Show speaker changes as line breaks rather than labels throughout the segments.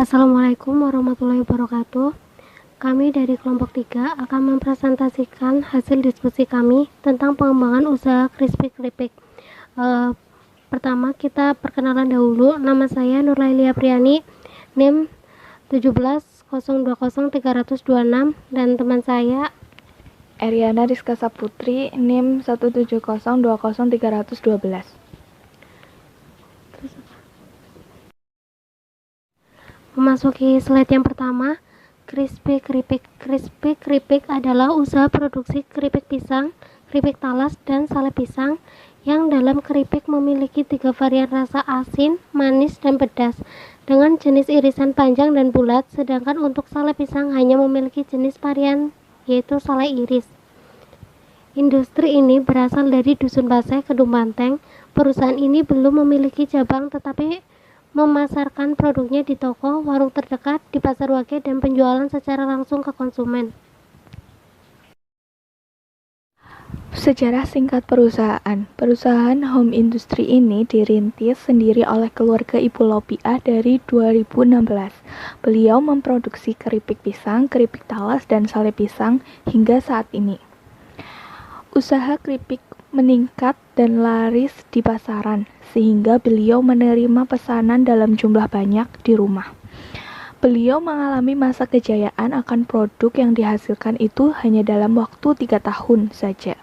Assalamualaikum warahmatullahi wabarakatuh. Kami dari kelompok 3 akan mempresentasikan hasil diskusi kami tentang pengembangan usaha Crispy Keripik. Pertama kita perkenalan dahulu. Nama saya Nurlailia Priani, NIM 170203036, dan teman saya
Eriana Rizka Saputri, NIM 170203012.
Memasuki slide yang pertama, Crispy Keripik. Crispy Keripik adalah usaha produksi keripik pisang, keripik talas, dan sale pisang yang dalam keripik memiliki 3 varian rasa asin, manis, dan pedas dengan jenis irisan panjang dan bulat, sedangkan untuk sale pisang hanya memiliki jenis varian yaitu sale iris. Industri ini berasal dari Dusun Baseh, Kedung Banteng. Perusahaan ini belum memiliki cabang tetapi memasarkan produknya di toko, warung terdekat, di pasar wage, dan penjualan secara langsung ke konsumen.
Sejarah singkat perusahaan. Perusahaan home industry ini dirintis sendiri oleh keluarga Ibu Lopiah dari 2016. Beliau memproduksi keripik pisang, keripik talas, dan sale pisang hingga saat ini. Usaha keripik meningkat dan laris di pasaran, sehingga beliau menerima pesanan dalam jumlah banyak di rumah. Beliau mengalami masa kejayaan akan produk yang dihasilkan itu hanya dalam waktu 3 tahun saja.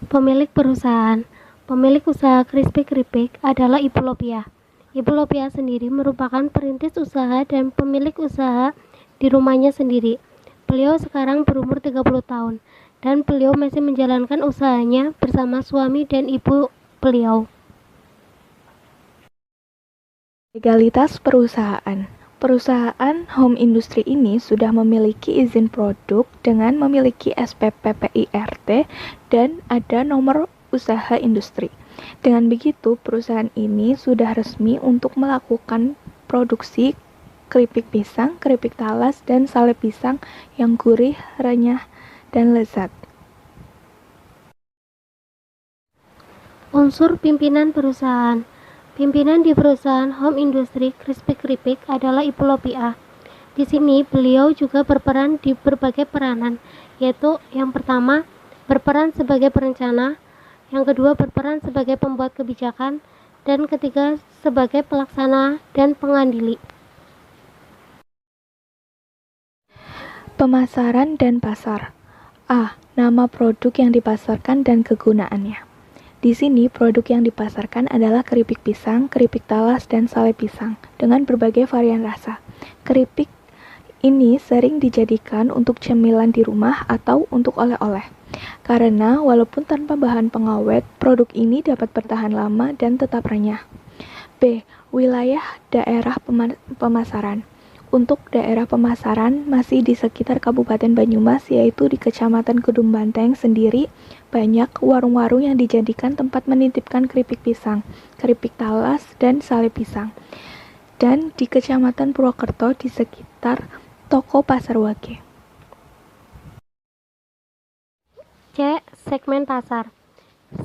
Pemilik perusahaan. Pemilik usaha Crispy Keripik adalah Ibu Lopiah. Ibu Lopiah sendiri merupakan perintis usaha dan pemilik usaha di rumahnya sendiri. Beliau sekarang berumur 30 tahun dan beliau masih menjalankan usahanya bersama suami dan ibu beliau.
Legalitas perusahaan. Perusahaan home industry ini sudah memiliki izin produk dengan memiliki SPP PIRT dan ada nomor usaha industri. Dengan begitu, perusahaan ini sudah resmi untuk melakukan produksi keripik pisang, keripik talas, dan sale pisang yang gurih, renyah, dan lezat.
Unsur pimpinan perusahaan. Pimpinan di perusahaan home industry Crispy Keripik adalah Ibu Lopiah. Di sini beliau juga berperan di berbagai peranan, yaitu yang pertama berperan sebagai perencana, yang kedua berperan sebagai pembuat kebijakan, dan ketiga sebagai pelaksana dan pengadili.
Pemasaran dan pasar. A. Nama produk yang dipasarkan dan kegunaannya. Di sini produk yang dipasarkan adalah keripik pisang, keripik talas, dan sale pisang dengan berbagai varian rasa. Keripik ini sering dijadikan untuk cemilan di rumah atau untuk oleh-oleh. Karena walaupun tanpa bahan pengawet, produk ini dapat bertahan lama dan tetap renyah. B. Wilayah daerah pemasaran. Untuk daerah pemasaran masih di sekitar Kabupaten Banyumas, yaitu di Kecamatan Kedung Banteng sendiri, banyak warung-warung yang dijadikan tempat menitipkan keripik pisang, keripik talas, dan sale pisang. Dan di Kecamatan Purwokerto di sekitar toko pasar wage.
C. Segmen pasar.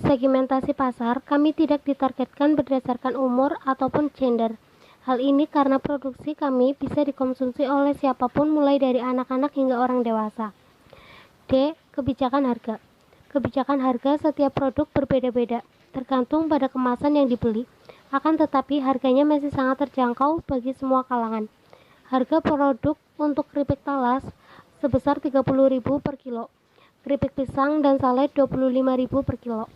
Segmentasi pasar kami tidak ditargetkan berdasarkan umur ataupun gender. Hal ini karena produksi kami bisa dikonsumsi oleh siapapun mulai dari anak-anak hingga orang dewasa. D. Kebijakan harga. Kebijakan harga setiap produk berbeda-beda, tergantung pada kemasan yang dibeli, akan tetapi harganya masih sangat terjangkau bagi semua kalangan. Harga produk untuk keripik talas sebesar 30.000 per kilo, keripik pisang dan sale 25.000 per kilo.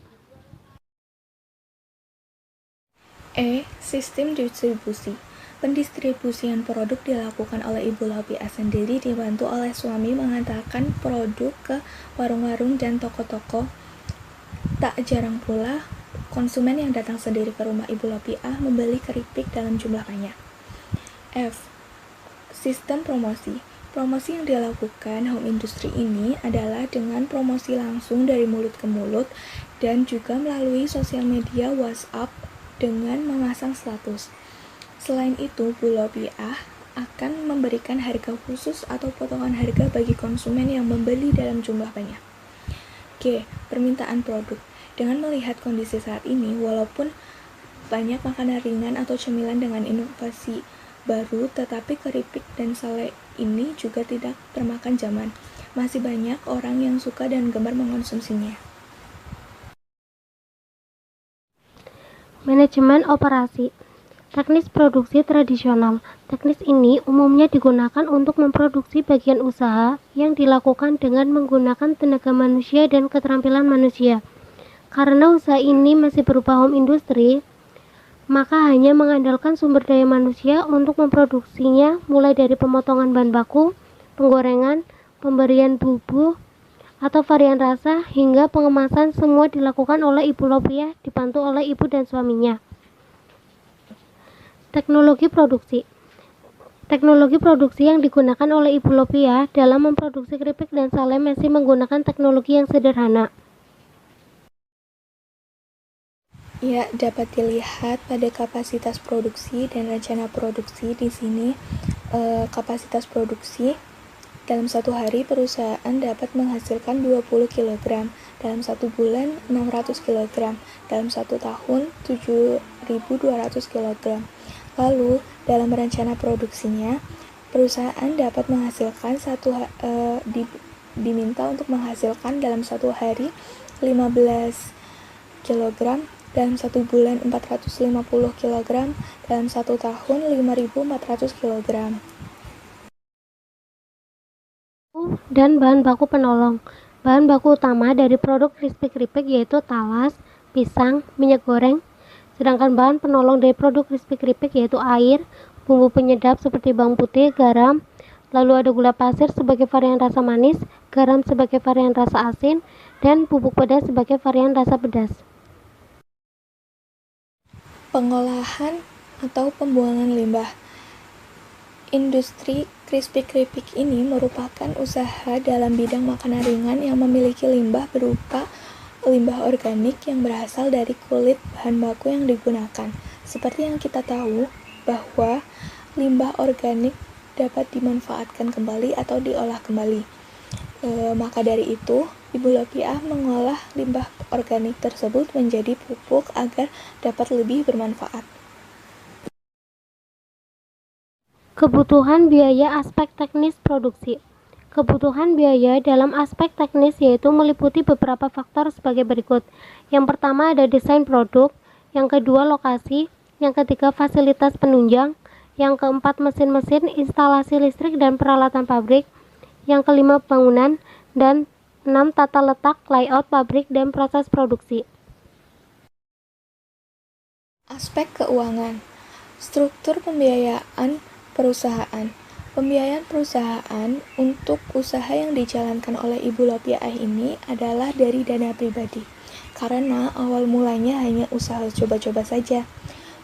E. Sistem distribusi. Pendistribusian produk dilakukan oleh Ibu Lopiah sendiri dibantu oleh suami mengantarkan produk ke warung-warung dan toko-toko. Tak jarang pula konsumen yang datang sendiri ke rumah Ibu Lopiah membeli keripik dalam jumlah banyak. F. Sistem promosi. Promosi yang dilakukan home industry ini adalah dengan promosi langsung dari mulut ke mulut dan juga melalui sosial media WhatsApp dengan memasang status. Selain itu, Bu Lopiah akan memberikan harga khusus atau potongan harga bagi konsumen yang membeli dalam jumlah banyak. G. Permintaan produk. Dengan melihat kondisi saat ini, walaupun banyak makanan ringan atau cemilan dengan inovasi baru, tetapi keripik dan sale ini juga tidak termakan zaman. Masih banyak orang yang suka dan gemar mengonsumsinya.
Manajemen operasi. Teknis produksi tradisional. Teknis ini umumnya digunakan untuk memproduksi bagian usaha yang dilakukan dengan menggunakan tenaga manusia dan keterampilan manusia. Karena usaha ini masih berupa home industry, maka hanya mengandalkan sumber daya manusia untuk memproduksinya, mulai dari pemotongan bahan baku, penggorengan, pemberian bumbu atau varian rasa, hingga pengemasan, semua dilakukan oleh Ibu Lopia dibantu oleh ibu dan suaminya. Teknologi produksi. Teknologi produksi yang digunakan oleh Ibu Lopia dalam memproduksi keripik dan sale masih menggunakan teknologi yang sederhana.
Ya, dapat dilihat pada kapasitas produksi dan rencana produksi. Di sini kapasitas produksi dalam satu hari perusahaan dapat menghasilkan 20 kg, dalam satu bulan 600 kg, dalam satu tahun 7.200 kg. Lalu dalam rencana produksinya perusahaan dapat menghasilkan diminta untuk menghasilkan dalam satu hari 15 kg, dalam satu bulan 450 kg, dalam satu tahun 5.400 kg.
Dan bahan baku penolong. Bahan baku utama dari produk crispy keripik yaitu talas, pisang, minyak goreng. Sedangkan bahan penolong dari produk crispy keripik yaitu air, bumbu penyedap seperti bawang putih, garam, lalu ada gula pasir sebagai varian rasa manis, garam sebagai varian rasa asin, dan bubuk pedas sebagai varian rasa pedas.
Pengolahan atau pembuangan limbah. Industri crispy keripik ini merupakan usaha dalam bidang makanan ringan yang memiliki limbah berupa limbah organik yang berasal dari kulit bahan baku yang digunakan. Seperti yang kita tahu bahwa limbah organik dapat dimanfaatkan kembali atau diolah kembali. Maka dari itu, Ibu Lopia mengolah limbah organik tersebut menjadi pupuk agar dapat lebih bermanfaat.
Kebutuhan biaya aspek teknis produksi. Kebutuhan biaya dalam aspek teknis yaitu meliputi beberapa faktor sebagai berikut. Yang pertama ada desain produk, yang kedua lokasi, yang ketiga fasilitas penunjang, yang keempat mesin-mesin, instalasi listrik dan peralatan pabrik, yang kelima bangunan, dan 6 tata letak, layout pabrik dan proses produksi.
Aspek keuangan. Struktur pembiayaan perusahaan. Pembiayaan perusahaan untuk usaha yang dijalankan oleh Ibu Lopia ini adalah dari dana pribadi. Karena awal mulanya hanya usaha coba-coba saja,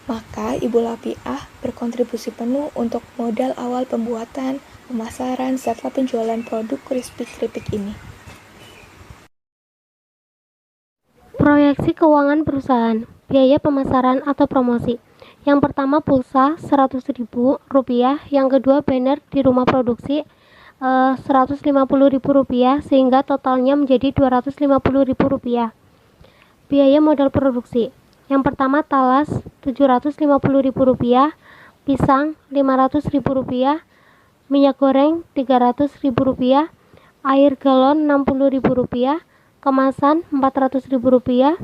maka Ibu Lopia berkontribusi penuh untuk modal awal pembuatan, pemasaran, serta penjualan produk crispy keripik ini.
Proyeksi keuangan perusahaan, biaya pemasaran atau promosi. Yang pertama pulsa Rp100.000, yang kedua banner di rumah produksi Rp150.000 sehingga totalnya menjadi Rp250.000. Biaya modal produksi. Yang pertama talas Rp750.000, pisang Rp500.000, minyak goreng Rp300.000, air galon Rp60.000, kemasan Rp400.000,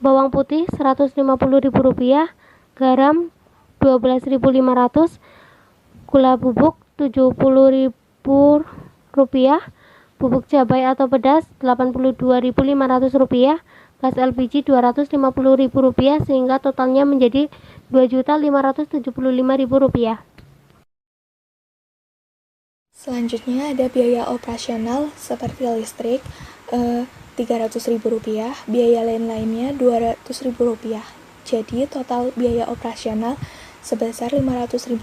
bawang putih Rp150.000, garam Rp12.500, gula bubuk Rp70.000, bubuk cabai atau pedas Rp82.500, gas LPG Rp250.000 sehingga totalnya menjadi Rp2.575.000.
Selanjutnya ada biaya operasional seperti listrik Rp300.000, biaya lain-lainnya Rp200.000. Jadi total biaya operasional sebesar Rp500.000.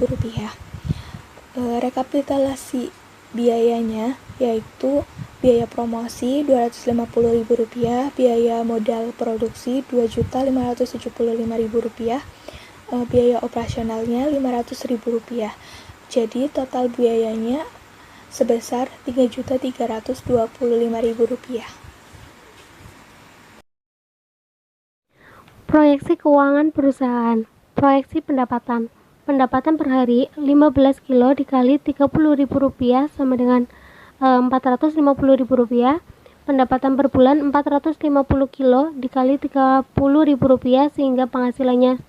Rekapitulasi biayanya yaitu biaya promosi Rp250.000, biaya modal produksi Rp2.575.000, biaya operasionalnya Rp500.000. Jadi total biayanya sebesar Rp3.325.000.
Proyeksi keuangan perusahaan. Proyeksi pendapatan. Pendapatan per hari 15 kilo dikali Rp30.000 sama dengan Rp450.000. Pendapatan per bulan 450 kilo dikali Rp30.000 sehingga penghasilannya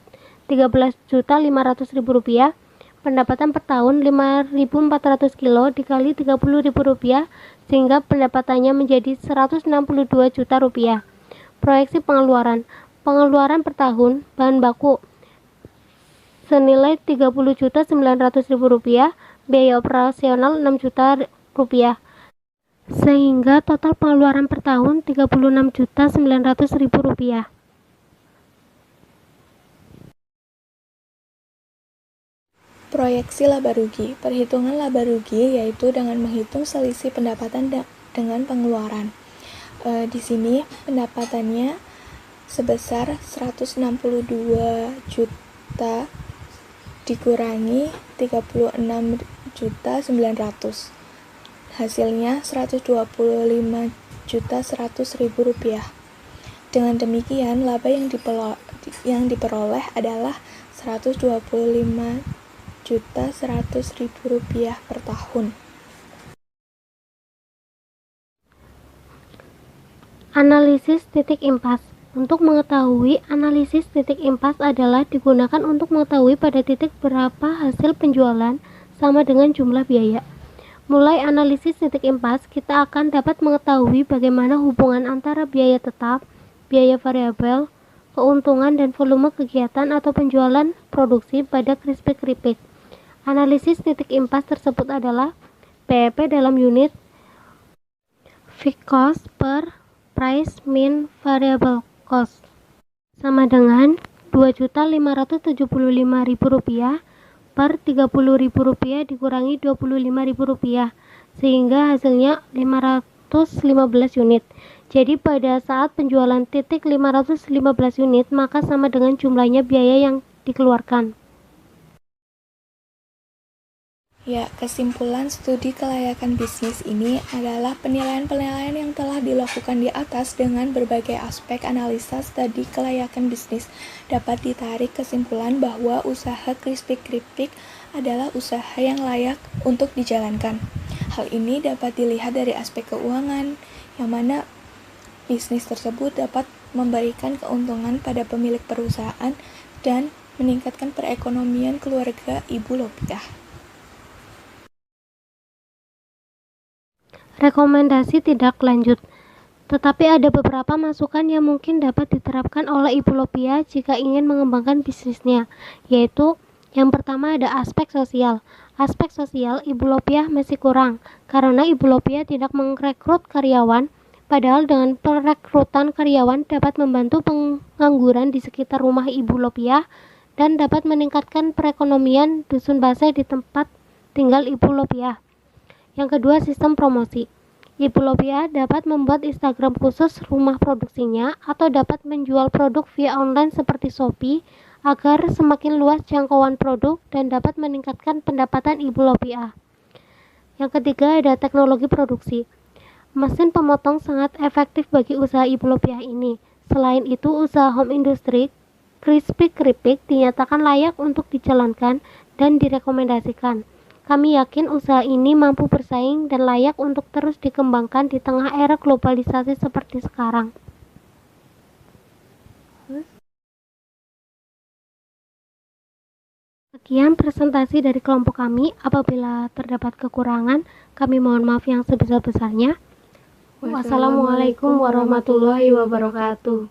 Rp13.500.000. Pendapatan per tahun 5.400 kilo dikali Rp30.000 sehingga pendapatannya menjadi Rp162 juta. Proyeksi pengeluaran. Pengeluaran per tahun bahan baku senilai Rp30.900.000, biaya operasional Rp6 juta, sehingga total pengeluaran per tahun Rp36.900.000.
Proyeksi laba rugi. Perhitungan laba rugi yaitu dengan menghitung selisih pendapatan dengan pengeluaran. Di sini pendapatannya sebesar 162 juta dikurangi 36.900. Hasilnya Rp125.100.000. Dengan demikian, laba yang diperoleh adalah Rp125.100.000 per tahun.
Analisis titik impas. Untuk mengetahui analisis titik impas adalah digunakan untuk mengetahui pada titik berapa hasil penjualan sama dengan jumlah biaya. Mulai analisis titik impas, kita akan dapat mengetahui bagaimana hubungan antara biaya tetap, biaya variabel, keuntungan dan volume kegiatan atau penjualan produksi pada keripik. Analisis titik impas tersebut adalah PEP dalam unit fixed cost per price min variable cost sama dengan Rp2.575.000 per Rp30.000 dikurangi Rp25.000 sehingga hasilnya 515 unit. Jadi pada saat penjualan titik 515 unit maka sama dengan jumlahnya biaya yang dikeluarkan.
Ya, kesimpulan studi kelayakan bisnis ini adalah penilaian-penilaian yang telah dilakukan di atas dengan berbagai aspek analisa studi kelayakan bisnis. Dapat ditarik kesimpulan bahwa usaha keripik adalah usaha yang layak untuk dijalankan. Hal ini dapat dilihat dari aspek keuangan, yang mana bisnis tersebut dapat memberikan keuntungan pada pemilik perusahaan dan meningkatkan perekonomian keluarga Ibu Lopiah.
Rekomendasi tidak lanjut. Tetapi ada beberapa masukan yang mungkin dapat diterapkan oleh Ibu Lopiah jika ingin mengembangkan bisnisnya, yaitu yang pertama ada aspek sosial. Aspek sosial Ibu Lopiah masih kurang, karena Ibu Lopiah tidak merekrut karyawan, padahal dengan perekrutan karyawan dapat membantu pengangguran di sekitar rumah Ibu Lopiah dan dapat meningkatkan perekonomian dusun Baseh di tempat tinggal Ibu Lopiah. Yang kedua, sistem promosi. Ibu Lopiah dapat membuat Instagram khusus rumah produksinya atau dapat menjual produk via online seperti Shopee agar semakin luas jangkauan produk dan dapat meningkatkan pendapatan Ibu Lopiah. Yang ketiga ada teknologi produksi. Mesin pemotong sangat efektif bagi usaha Ibu Lopiah ini. Selain itu, usaha home industry keripik dinyatakan layak untuk dijalankan dan direkomendasikan. Kami yakin usaha ini mampu bersaing dan layak untuk terus dikembangkan di tengah era globalisasi seperti sekarang. Sekian presentasi dari kelompok kami. Apabila terdapat kekurangan, kami mohon maaf yang sebesar-besarnya. Wassalamualaikum warahmatullahi wabarakatuh.